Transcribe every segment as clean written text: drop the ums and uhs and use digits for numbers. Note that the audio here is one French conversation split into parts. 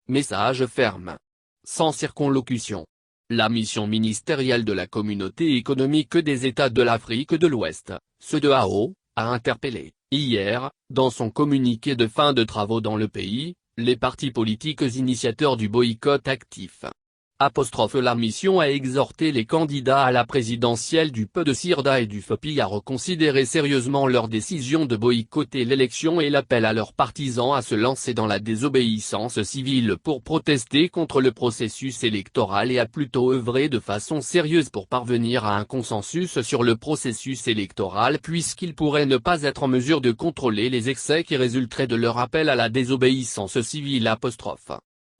message ferme. Sans circonlocution. La mission ministérielle de la Communauté économique des États de l'Afrique de l'Ouest, CEDEAO, a interpellé, hier, dans son communiqué de fin de travaux dans le pays, les partis politiques initiateurs du boycott actif. La mission a exhorté les candidats à la présidentielle du PDCIRDA et du FOPI à reconsidérer sérieusement leur décision de boycotter l'élection et l'appel à leurs partisans à se lancer dans la désobéissance civile pour protester contre le processus électoral et à plutôt œuvrer de façon sérieuse pour parvenir à un consensus sur le processus électoral puisqu'ils pourraient ne pas être en mesure de contrôler les excès qui résulteraient de leur appel à la désobéissance civile.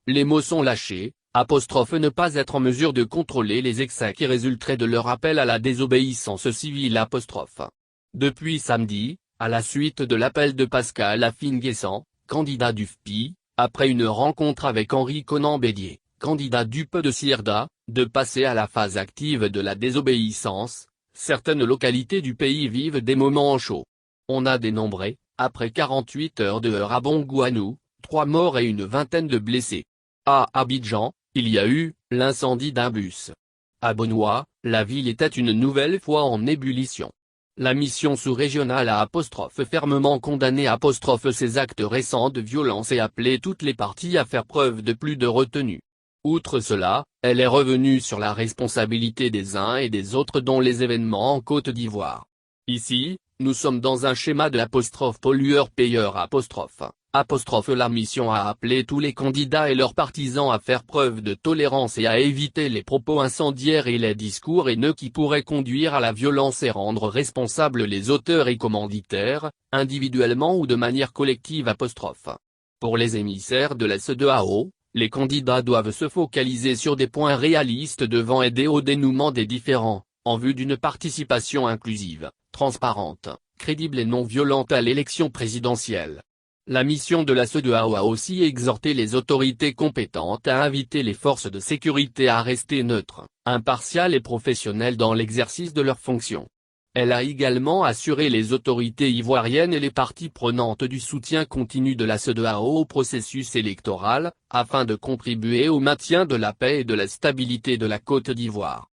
Les mots sont lâchés. Ne pas être en mesure de contrôler les excès qui résulteraient de leur appel à la désobéissance civile. Depuis samedi, à la suite de l'appel de Pascal Affi-N'Guessan, candidat du FPI, après une rencontre avec Henri Konan Bédié, candidat du PDCIRDA, de passer à la phase active de la désobéissance, certaines localités du pays vivent des moments chauds. On a dénombré, après 48 heures de heurts à Bongouanou, 3 morts et une vingtaine de blessés. À Abidjan, il y a eu l'incendie d'un bus. À Benoît, la ville était une nouvelle fois en ébullition. La mission sous-régionale a fermement condamné ces actes récents de violence et appelé toutes les parties à faire preuve de plus de retenue. Outre cela, elle est revenue sur la responsabilité des uns et des autres dans les événements en Côte d'Ivoire. Ici, nous sommes dans un schéma de pollueur-payeur. La mission a appelé tous les candidats et leurs partisans à faire preuve de tolérance et à éviter les propos incendiaires et les discours haineux qui pourraient conduire à la violence et rendre responsables les auteurs et commanditaires, individuellement ou de manière collective. Pour les émissaires de la CEDEAO, les candidats doivent se focaliser sur des points réalistes devant aider au dénouement des différends, en vue d'une participation inclusive, transparente, crédible et non violente à l'élection présidentielle. La mission de la CEDEAO a aussi exhorté les autorités compétentes à inviter les forces de sécurité à rester neutres, impartiales et professionnelles dans l'exercice de leurs fonctions. Elle a également assuré les autorités ivoiriennes et les parties prenantes du soutien continu de la CEDEAO au processus électoral, afin de contribuer au maintien de la paix et de la stabilité de la Côte d'Ivoire.